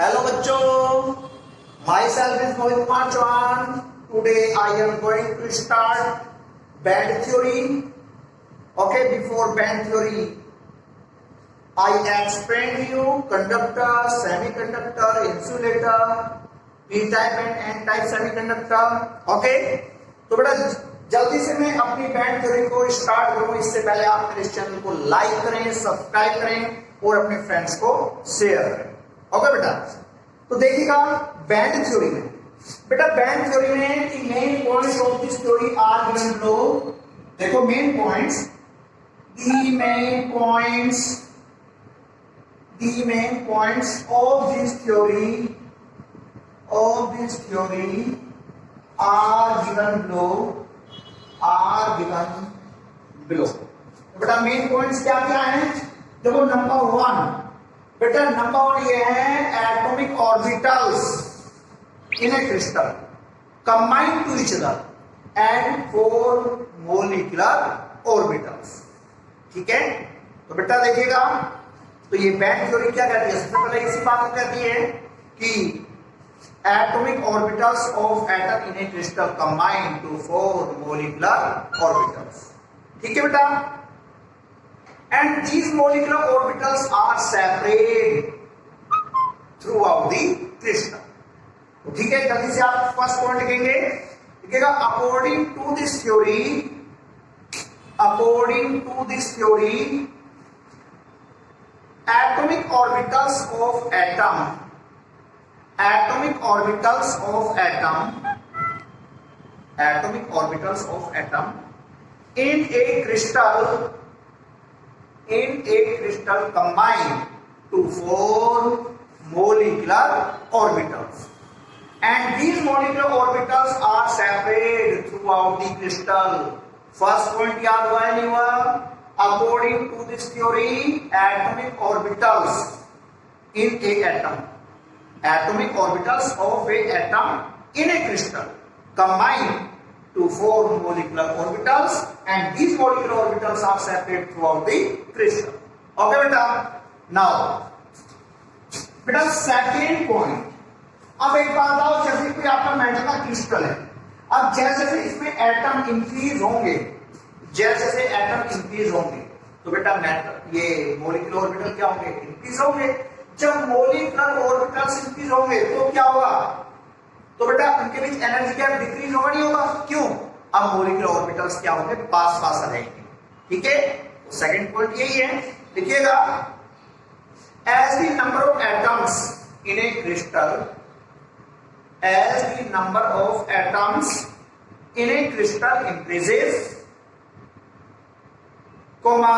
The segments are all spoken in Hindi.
Hello बच्चों, myself is Mohit Kumar Chauhan. Today I am going to start band theory. Okay, before band theory, I explained you conductor, semiconductor, insulator, p-type and n-type semiconductor. Okay, तो बेटा जल्दी से मैं अपनी बैंड थ्योरी को स्टार्ट करूं इससे पहले आप मेरे चैनल को लाइक करें, सब्सक्राइब करें और अपने फ्रेंड्स को शेयर करें। ओके बेटा, तो देखिएगा बैंड थ्योरी में, बेटा बैंड थ्योरी में main points of this theory are given below. देखो main points, the main points of this theory are given below. बेटा मेन पॉइंट्स क्या क्या हैं? देखो नंबर वन, बेटा नंबर वन ये है atomic orbitals in a crystal combined to each other and 4 molecular orbitals. ठीक है, तो बेटा देखिएगा, तो ये बैंड थ्योरी क्या कहती है? सबसे पहले इसी बात को कहती है कि atomic orbitals of atom in a crystal combine to 4 molecular orbitals. ठीक है बेटा, and these molecular orbitals are separate throughout the crystal. तो ठीक है, जल्दी से आप फर्स्ट पॉइंट लिखेंगे, लिखिएगा according to this theory atomic orbitals of atom in a crystal combine to 4 molecular orbitals, and these molecular orbitals are separate throughout the crystal. First point याद हुआ है नहीं हुआ? According to this theory atomic orbitals in a atom, atomic orbitals of a atom in a crystal combine to 4 molecular orbitals, and these molecular orbitals are separate throughout the crystal. Okay बेटा, now बेटा सेकेंड पॉइंट, अब एक बात आओ, जैसे कोई आपका मेटल का क्रिस्टल है, अब जैसे इसमें एटम इंक्रीज होंगे, तो बेटा मेटल ये मोलिकुलर ऑर्बिटल क्या होंगे? इंक्रीज होंगे। जब मोलिकुलर ऑर्बिटल्स इंक्रीज होंगे तो क्या होगा? तो बेटा उनके बीच एनर्जी गैप डिक्रीज होगा, नहीं होगा? क्यों? अब मोलिकुलर ऑर्बिटल्स क्या होंगे? पास आ रहेंगे। ठीक है, तो सेकंड पॉइंट यही है, लिखिएगा as the number of atoms in a crystal increases, comma,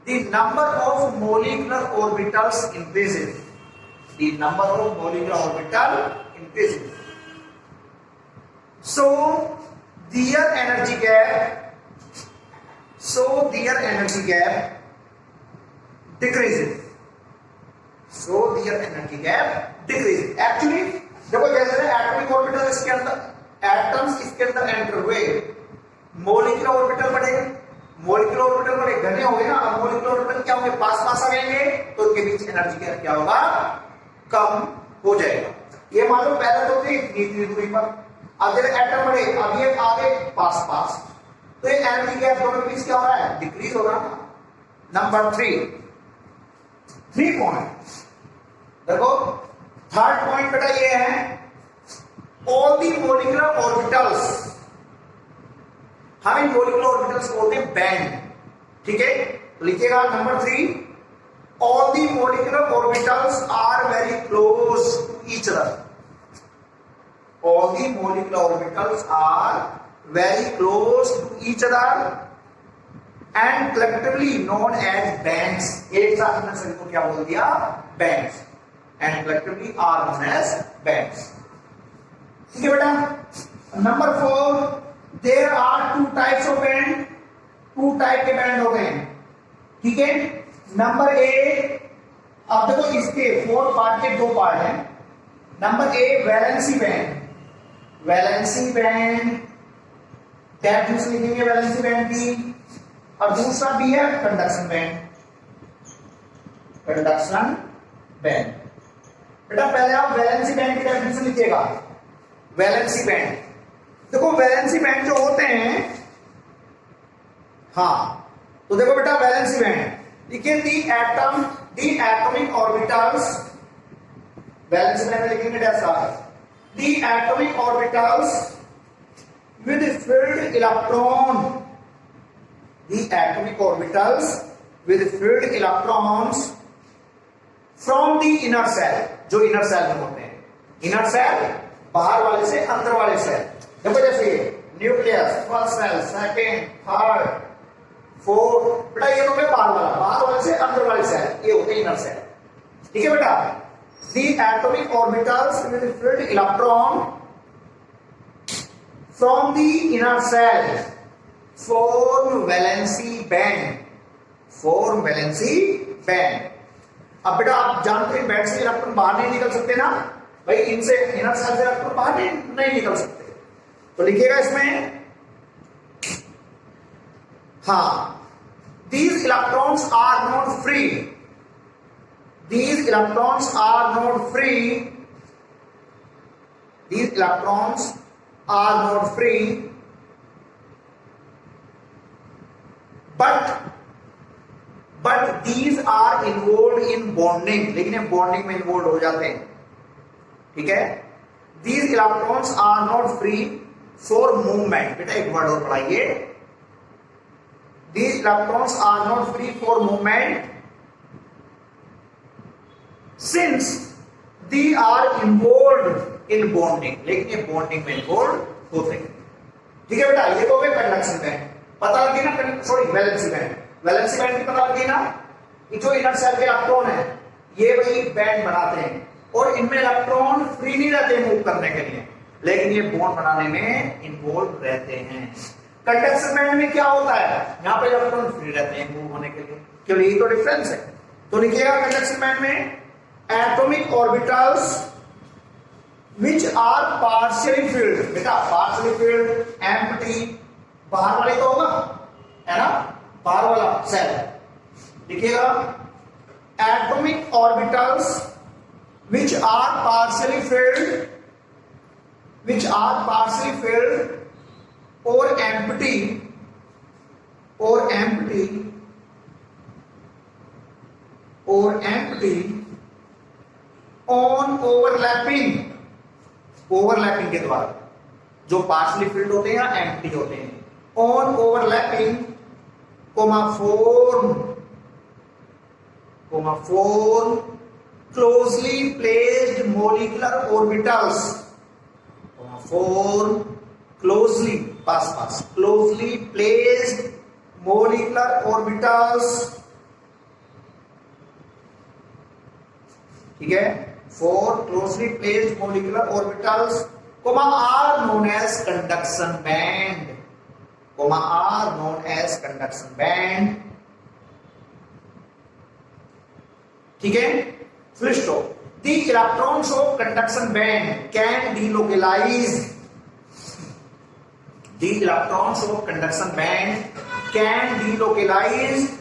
the number of molecular orbitals increases. So their energy gap decreases. Actually देखो जैसे एटॉमिक ऑर्बिटल इसके अंदर एटम्स इसके अंदर एंटर हुए, मोलिकुलर ऑर्बिटल बढ़े, घने हो गए ना। अब मोलिकुलर ऑर्बिटल क्या होंगे? पास आ जाएंगे, तो उनके बीच एनर्जी गैप क्या होगा? कम हो जाएगा। ये मान लो पहले तो थे इतनी दूरी पर, अब जब एटम बढ़े, अब ये आगे पास, तो ये एनर्जी गैप दोनों के बीच क्या हो रहा है? डिक्रीज हो रहा है। नंबर 3 पॉइंट देखो, थर्ड पॉइंट बेटा ये है ऑल दी मोलिकुलर ऑर्बिटल्स, हम इन मोलिकुलर ऑर्बिटल्स को बोलते हैं बैंड। ठीक है, तो लिखिएगा number 3, all the molecular orbitals are very close to each other. All the molecular orbitals are very close to each other and collectively known as bands. एक साथ हमने सभी को क्या बोल दिया? Bands. And collectively are known as bands. ठीक है बेटा, number 4, there are 2 types of band. 2 type के बैंड हो गए हैं। ठीक है, नंबर ए, अब देखो इसके 4 पार्ट के 2 पार्ट हैं। Number A valency band, definition लिखेंगे वैलेंसी बैंड की, और दूसरा भी है कंडक्शन बैंड। बेटा पहले आप वैलेंसी बैंड की डेफिनेशन लिखिएगा। वैलेंसी बैंड, देखो वैलेंसी बैंड जो होते हैं, हाँ तो देखो बेटा वैलेंसी बैंड लिखिए, the atomic orbitals, valency band में लिखेंगे dash R, the atomic orbitals with filled electron, the atomic orbitals with filled electrons from the inner shell, जो इनर सेल में होते हैं, इनर सेल बाहर वाले से अंदर वाले सेल, देखो जैसे nucleus, first shell, second, third, fourth, बेटा ये तो बाहर वाले से अंदर वाले सेल, ये होते हैं इनर सेल। ठीक है बेटा, the atomic orbitals with filled electron from the inner shell form valency band, form valency band. अब बेटा आप जानते हैं बैंड से इलेक्ट्रॉन बाहर नहीं निकल सकते ना भाई, इनसे इनर सेल से इलेक्ट्रॉन बाहर नहीं निकल सकते, तो लिखिएगा इसमें, हाँ, these electrons are not free, these electrons are not free, these electrons are not free, but these are involved in bonding, लेकिन ये बॉन्डिंग में इन्वॉल्व हो जाते हैं। ठीक है, these electrons are not free for movement, बेटा एक वर्ड और पढ़ाइए, these electrons are not free for movement since they are involved in bonding, लेकिन ये बॉन्डिंग में इन्वॉल्व होते हैं। ठीक है बेटा, ये तो हो गए कंडक्शन बैंड, पता लगी ना, sorry valency band, valency band की पता लगी ना, कि जो इनर सेल के इलेक्ट्रॉन है ये वही बैंड बनाते हैं और इनमें इलेक्ट्रॉन फ्री नहीं रहते मूव करने के लिए, लेकिन ये बॉन्ड बनाने में इन्वॉल्व रहते हैं। कंडक्शन बैंड में क्या होता है, यहाँ पे इलेक्ट्रॉन फ्री रहते हैं मूव होने के लिए, क्यों, यही तो डिफरेंस है। तो लिखिएगा कंडक्शन बैंड में atomic orbitals which are partially filled, बेटा पार्शियली फील्ड एम्प्टी, बाहर वाले तो होगा है ना, बाहर वाला सेल, लिखिएगा atomic orbitals which are partially filled, which are partially filled और एम्प्टी, और एम्प्टी, और एम्प्टी ऑन ओवरलैपिंग, ओवरलैपिंग के द्वारा, जो पार्शियली फील्ड होते हैं या एम्प्टी होते हैं, on overlapping form closely placed molecular orbitals, form closely closely placed molecular orbitals, ठीक है, for closely placed molecular orbitals, are known as conduction band, are known as conduction band। ठीक है, full stop। The electrons of conduction band can delocalize, the electrons of conduction band can delocalize,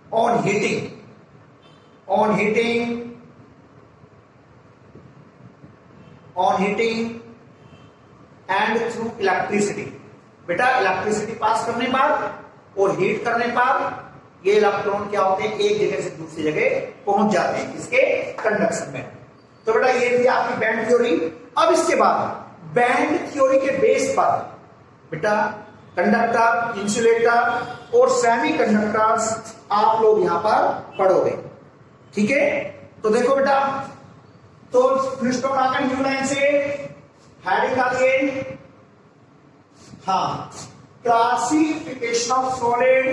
on hitting and through electricity, बेटा इलेक्ट्रिसिटी पास करने पर और हीट करने पर ये इलेक्ट्रॉन क्या होते हैं, एक जगह से दूसरी जगह पहुंच जाते हैं, इसके कंडक्शन में। तो बेटा ये थी आपकी बैंड थ्योरी। अब इसके बाद बैंड थ्योरी के बेस पर बेटा कंडक्टर, इंसुलेटर और सेमी कंडक्टर्स आप लोग यहां पर पढ़ोगे। ठीक है, तो देखो बेटा, तो क्रिस्टोफर न्यू लाइन से हेडिंग डालिए, हाँ, classification of solid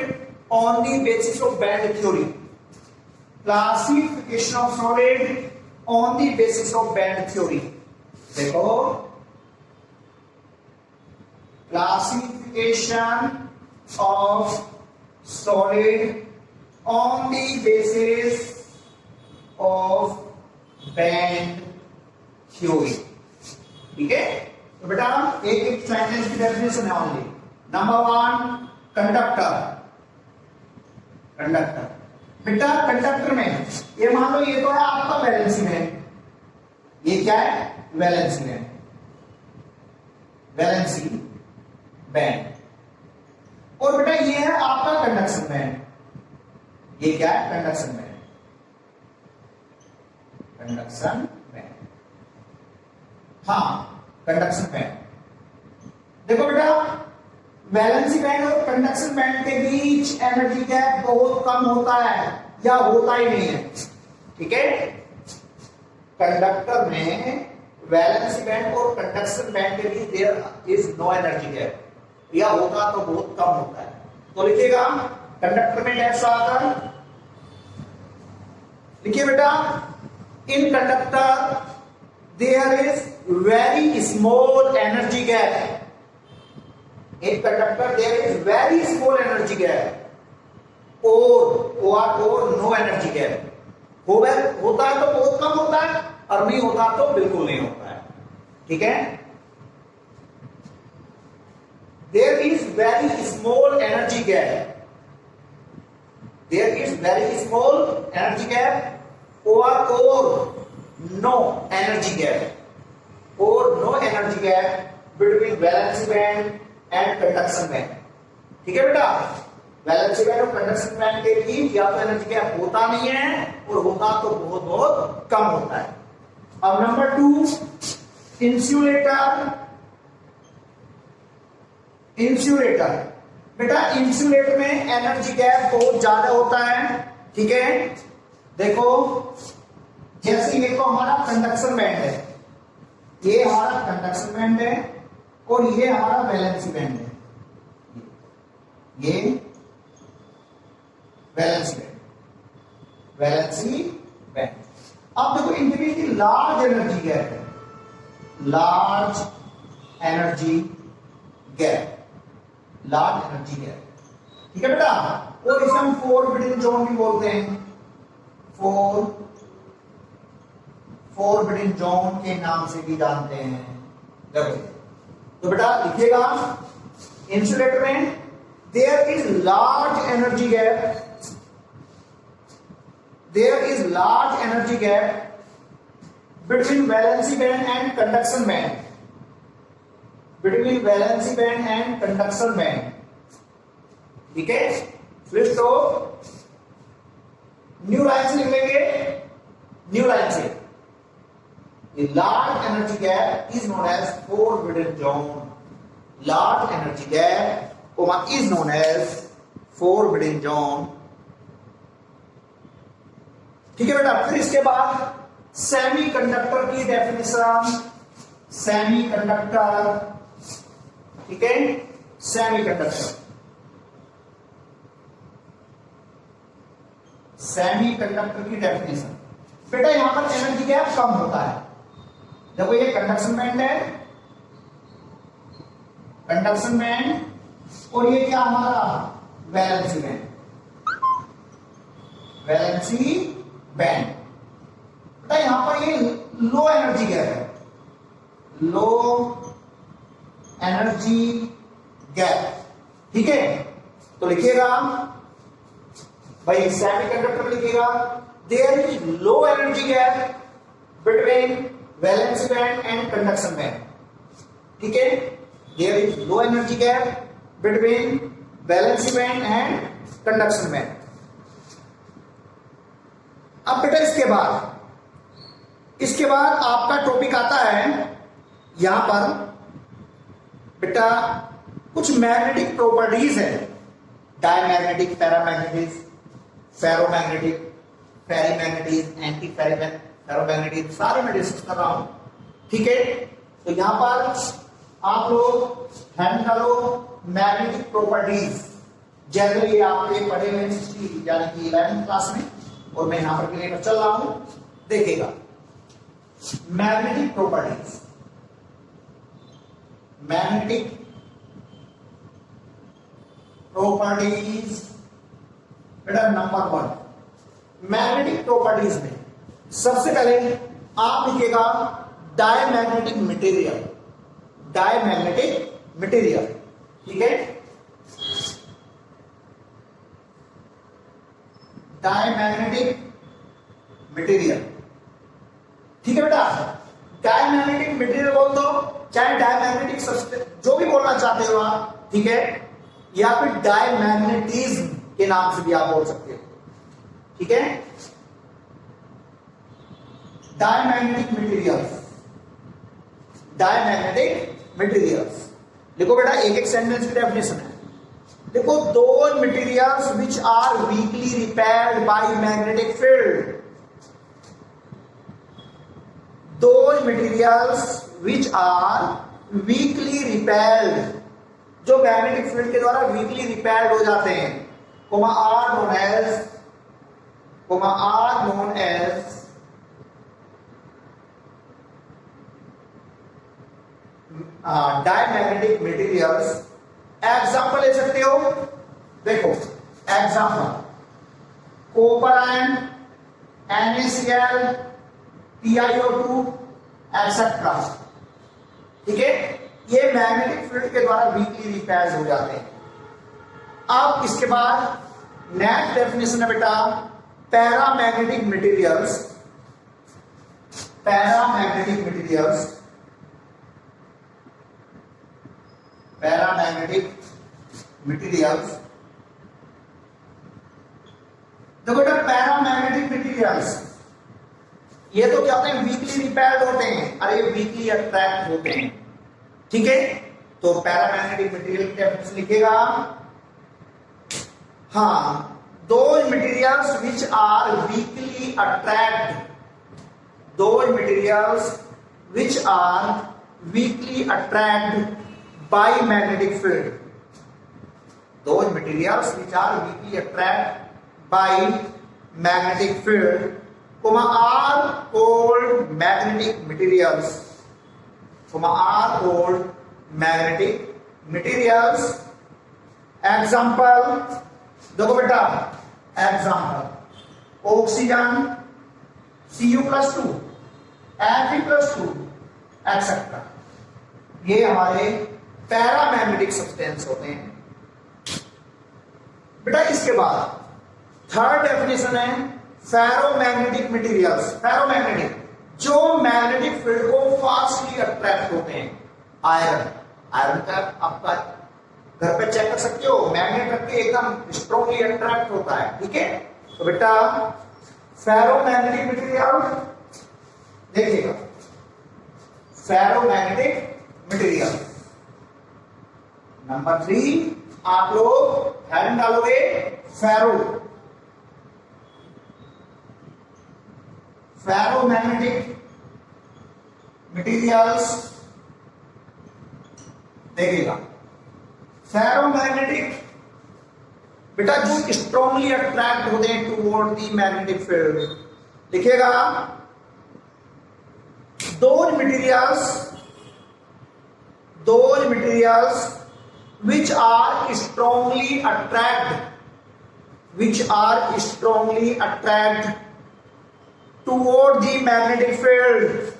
on the basis of band theory, classification of solid on the basis of band theory. देखो, classification of solid on the basis of band theory. ठीक है, तो बेटा एक एक सेंटेंस की डेफिनेशन है ओनली। नंबर 1, कंडक्टर, कंडक्टर बेटा कंडक्टर में ये मान लो ये तो है आपका वैलेंसी बैंड, ये क्या है वैलेंसी बैंड, वैलेंसी बैंड, और बेटा ये है आपका कंडक्शन बैंड, ये क्या है कंडक्शन बैंड, कंडक्शन बैंड, हाँ कंडक्शन बैंड। देखो बेटा वैलेंसी बैंड और कंडक्शन बैंड के बीच एनर्जी गैप बहुत कम होता है या होता ही नहीं है, ठीक है। कंडक्टर में वैलेंसी बैंड और कंडक्शन बैंड के बीच there is no energy gap, या होगा तो बहुत कम होता है। तो लिखिएगा कंडक्टर में डैश आकर, लिखिए बेटा in conductor there is very small energy gap, in conductor there is very small energy gap or no energy gap, होता है तो बहुत कम होता है और नहीं होता तो बिल्कुल नहीं होता है, ठीक है। there is very small energy gap, there is very small energy gap or no energy gap, or no energy gap between valence band and conduction band, ठीक है बेटा। वैलेंसी बैंड और कंडक्शन बैंड के बीच या तो एनर्जी गैप होता नहीं है और होता तो बहुत बहुत कम होता है। अब नंबर 2 इंसुलेटर, इंसुलेटर बेटा इंसुलेटर में एनर्जी गैप बहुत ज्यादा होता है, ठीक है। देखो जैसे ये तो हमारा कंडक्शन बैंड है, ये हमारा कंडक्शन बैंड है और ये हमारा वैलेंसी बैंड है, ये वैलेंसी बैंड, वैलेंसी बैंड। अब देखो इनके बीच की लार्ज एनर्जी गैप है, large energy gap, large energy gap, ठीक है बेटा। और इसे हम फोरबिडन जोन भी बोलते हैं, फोरबिडन जोन के नाम से भी जानते हैं। देखो तो बेटा लिखिएगा इंसुलेटर में there is large energy gap, there is large energy gap between valency band and conduction band, between valency band and conduction band, ठीक है। फिर तो न्यू लाइन से लिख लेंगे, न्यू लाइन से a large energy gap is known as forbidden zone, large energy gap is known as forbidden zone, ठीक है बेटा। फिर इसके बाद सेमी कंडक्टर की डेफिनेशन, सेमी कंडक्टर, ठीक है, सेमी कंडक्टर, सेमी कंडक्टर की डेफिनेशन बेटा यहां पर एनर्जी गैप कम होता है। देखो ये कंडक्शन बैंड है, कंडक्शन बैंड, और ये क्या हमारा वैलेंसी बैंड, वैलेंसी बैंड बेटा यहां पर ये लो एनर्जी गैप है, लो एनर्जी गैप, ठीक है। तो लिखिएगा भाई सेमीकंडक्टर में लिखिएगा there is low energy gap between valency band and conduction band, ठीक है। There is low energy gap between valency band and conduction band. अब बेटा इसके बाद आपका टॉपिक आता है यहां पर बेटा कुछ मैग्नेटिक प्रॉपर्टीज है, diamagnetic, paramagnetic, ferromagnetic, ferrimagnetic, anti ferromagnetic, सारे मैं डिस्कस कर रहा हूं, ठीक है। तो यहां पर आप लोग ध्यान करो मैग्नेटिक प्रॉपर्टीज, जनरली आपके पढ़े हुए यानी कि 11th क्लास में, और मैं यहां पर लेकर चल रहा हूं, देखिएगा मैग्नेटिक प्रॉपर्टीज, मैग्नेटिक प्रॉपर्टीज बेटा नंबर 1 मैग्नेटिक प्रॉपर्टीज में सबसे पहले आप लिखिएगा डायमैग्नेटिक मटेरियल, डायमैग्नेटिक मटेरियल, ठीक है। Diamagnetic material. ठीक है बेटा, डायमैग्नेटिक मटेरियल बोल दो, चाहे डायमैग्नेटिक सब्सटेंस, जो भी बोलना चाहते हो आप, ठीक है, या फिर डायमैग्नेटिज्म के नाम से भी आप बोल सकते हो। ठीक है, डायमैग्नेटिक मटेरियल्स, डायमैग्नेटिक मटेरियल्स। देखो बेटा, एक एक सेंटेंस की डेफिनेशन है। देखो, those materials which are weakly repelled by magnetic field, those materials which are weakly repelled, जो मैग्नेटिक फील्ड के द्वारा वीकली रिपेल्ड हो जाते हैं, are known as diamagnetic materials. Example ले सकते हो, देखो example, copper ion, NaCl, TiO2 etcetera. ठीक है, ये मैग्नेटिक फील्ड के द्वारा वीकली रिपेल्ड हो जाते हैं। अब इसके बाद नेक्स्ट डेफिनेशन है बेटा, paramagnetic materials. Paramagnetic materials, paramagnetic materials. देखो बेटा, पैरामैग्नेटिक मटेरियल्स ये तो क्या होते हैं, वीकली रिपेल्ड होते हैं, अरे वीकली अट्रैक्ट होते हैं। ठीक है, तो पैरामैग्नेटिक मटेरियल की डेफिनेशन लिखेगा, हाँ, those materials which are weakly attract, those materials which are weakly attract by magnetic field, those materials which are weakly attract by magnetic field, are called magnetic materials, are called magnetic materials। Example देखो बेटा, example, oxygen Cu+2, Fe+2 etcetera, ये हमारे पैरामैग्नेटिक सब्सटेंस होते हैं। बेटा, इसके बाद थर्ड डेफिनेशन है फेरोमैग्नेटिक मटेरियल्स। फेरोमैग्नेटिक, जो मैग्नेटिक फील्ड को फास्टली अट्रैक्ट होते हैं। आयरन, आयरन का आपका घर पे चेक कर सकते हो, मैग्नेट रख के एकदम स्ट्रॉन्गली अट्रैक्ट होता है। ठीक है, तो बेटा फेरोमैग्नेटिक मटेरियल देखिएगा, फेरोमैग्नेटिक मटेरियल। नंबर 3 आप लोग हेडिंग डालोगे फेरो, फेरोमैग्नेटिक मटेरियल्स। देखिएगा, फेरोमैग्नेटिक बेटा जो स्ट्रॉन्गली अट्रैक्ट होते हैं टुवर्ड द मैग्नेटिक फील्ड, लिखिएगा, those materials which are strongly attract toward the magnetic field,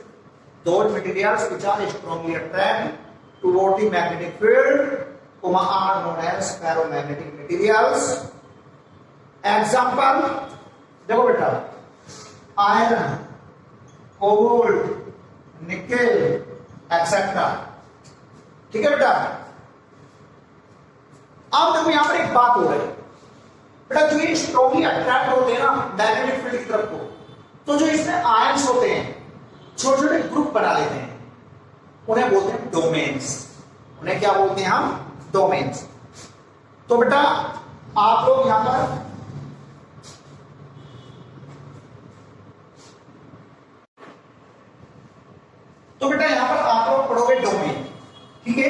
those materials which are strongly attract toward the magnetic field, are known as ferromagnetic materials। Example देखो बेटा, आयरन, कोबाल्ट, निकेल एक्सेट्रा। ठीक है बेटा, अब देखो यहां पर एक बात हो रही है बेटा, जो ये स्ट्रॉन्गली अट्रैक्ट होते हैं ना मैग्नेटिक फील्ड की तरफ को, तो जो इसमें आयंस होते हैं छोटे छोटे ग्रुप बना लेते हैं, उन्हें बोलते हैं डोमेन्स। उन्हें क्या बोलते हैं हम? डोमेन्स। तो बेटा आप लोग यहां पर आप लोग पढ़ोगे डोमेन। ठीक है,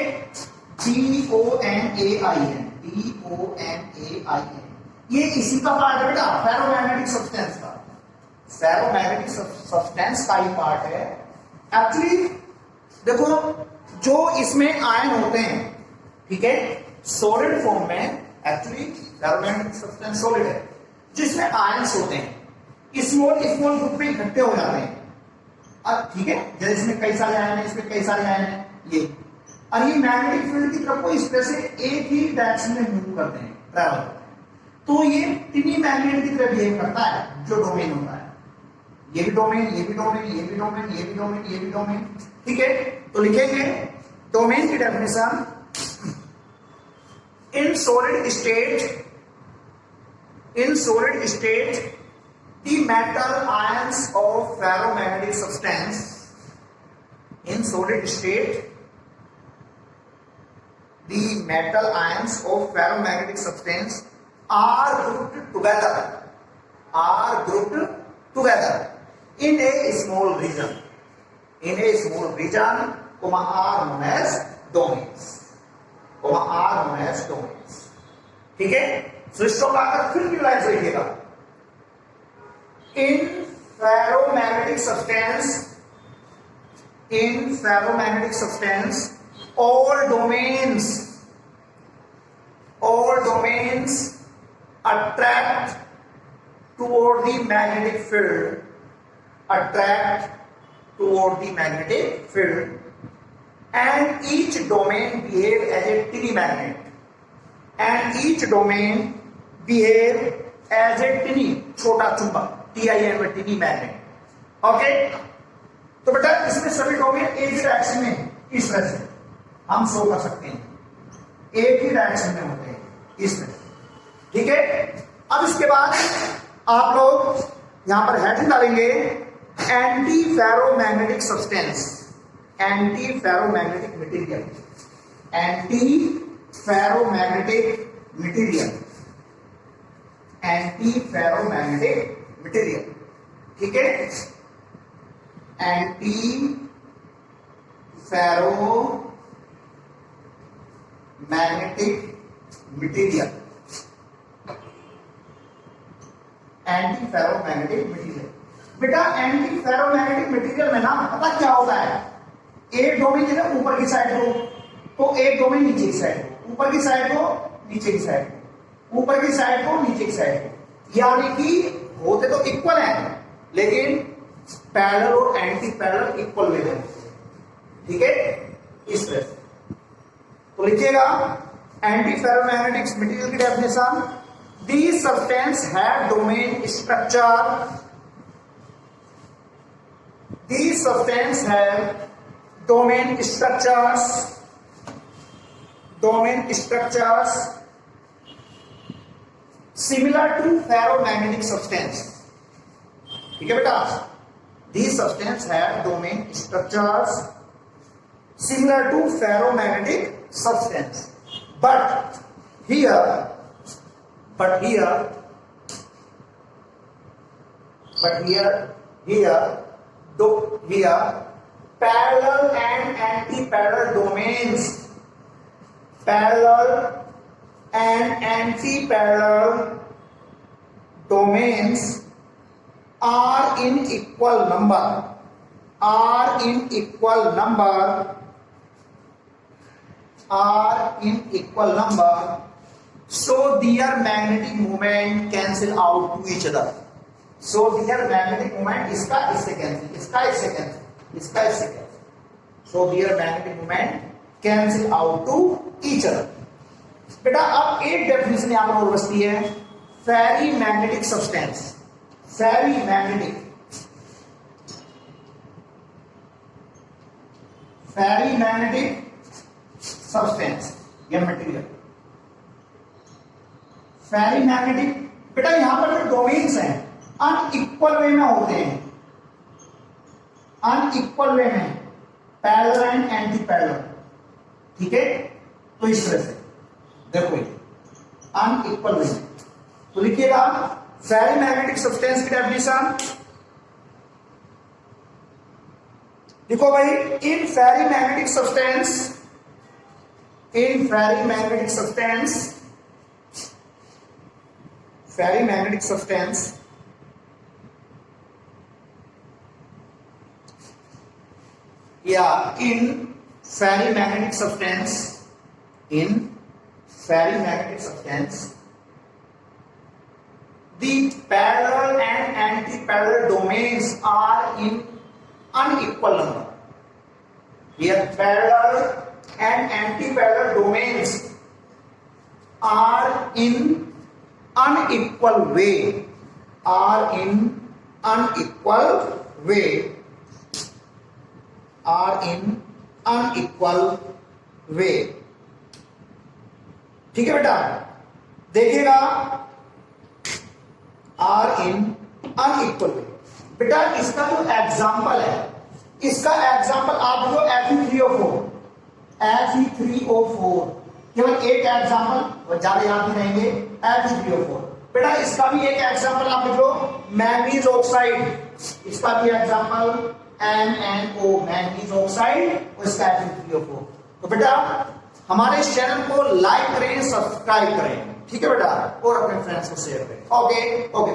DOMAIN, ये इसी का पार्ट है बेटा, फेरोमैग्नेटिक सब्सटेंस का। फेरोमैग्नेटिक सब्सटेंस का ही पार्ट है एक्चुअली। देखो जो इसमें आयन होते हैं, ठीक है, सॉलिड फॉर्म में, एक्चुअली फेरोमैग्नेटिक सब्सटेंस सॉलिड है, जिसमें आयंस होते हैं स्मॉल स्मॉल ग्रुप में इकट्ठे हो जाते हैं। अब ठीक है, जैसे इसमें कई सारे आयन है, इसमें कई सारे आयन है, ये और ये मैग्नेटिक फील्ड की तरफ को इस तरह से एक ही डायरेक्शन में मूव करते हैं, ट्रैवल करते हैं। तो ये टिनी मैग्नेट की तरह बिहेव करता है जो डोमेन होता है। ये भी डोमेन, ये भी डोमेन, ये भी डोमेन, ये भी डोमेन, ये भी डोमेन। ठीक है, तो लिखेंगे डोमेन की definition, in solid state the metal ions of ferromagnetic substance, in solid state the metal ions of ferromagnetic substance are grouped together in a small region, are known as domains, ठीक है। सृष्टों का अगर फिर भी लाइन से लिखिएगा, in ferromagnetic substance all domains attract toward the magnetic field, and each domain behave as a tiny magnet, छोटा चुंबक, TIN टिनी मैग्नेट। ओके, तो बेटा इसमें सभी डोमेन एक ही डायरेक्शन में, इस तरह से हम शो कर सकते हैं, एक ही डायरेक्शन में होते हैं इस तरह, ठीक है। अब इसके बाद आप लोग यहां पर हेडिंग डालेंगे anti ferromagnetic substance, anti ferromagnetic material, ठीक है। एंटी फेरोमैग्नेटिक मटेरियल, बेटा एंटी फेरोमैग्नेटिक मटेरियल में ना पता क्या होता है, एक डोमेन जो है ऊपर की साइड को, तो एक डोमेन नीचे की साइड को, ऊपर की साइड को नीचे की साइड को, ऊपर की साइड को नीचे की साइड को, यानी कि होते तो इक्वल है लेकिन पैरेलल और एंटी पैरेलल इक्वल वे में, ठीक है, इस तरह से। तो लिखिएगा एंटी फेरोमैग्नेटिक मटेरियल की definition, these substances have domain structure, similar to ferromagnetic substance, ठीक है बेटा। These substances have domain structures similar to ferromagnetic substance, but here parallel and anti-parallel domains are in equal number, so their magnetic moment cancel out to each other. So their magnetic moment इसका इससे cancel, इसका इससे cancel, इसका इससे cancel. So their magnetic moment cancel out to each other. बेटा अब एक डेफिनेशन यहां पर और बचती है, फेरी मैग्नेटिक सब्सटेंस, फेरी मैग्नेटिक सब्सटेंस या मटेरियल, फेरी मैग्नेटिक। बेटा यहां पर जो डोमेन्स हैं अनइक्वल वे में होते हैं, अनइक्वल वे में, पैरेलल एंड एंटी पैरेलल, ठीक है। तो इस तरह से देखो अनइक्वल वे में, तो लिखिएगा फेरी मैग्नेटिक सब्सटेंस की डेफिनेशन, देखो भाई, इन फेरी मैग्नेटिक सब्सटेंस या in ferrimagnetic substance the parallel and anti-parallel domains are in unequal number. Here parallel and anti-parallel domains are in unequal way, are in unequal way, are in unequal way। ठीक है बेटा, देखिएगा आर इन अनइक्वल वे। बेटा इसका जो एग्जाम्पल है, इसका एग्जाम्पल आप जो Fe3O4 केवल एक एग्जाम्पल, ज्यादा याद नहीं रहेंगे, Fe3O4। बेटा इसका भी एक एग्जाम्पल आप जो मैंगनीज ऑक्साइड, इसका भी एग्जाम्पल MnO मैंगनीज ऑक्साइड और इसका Fe3O4। तो बेटा हमारे इस चैनल को लाइक करें, सब्सक्राइब करें, ठीक है बेटा, और अपने फ्रेंड्स को शेयर करें। Okay okay.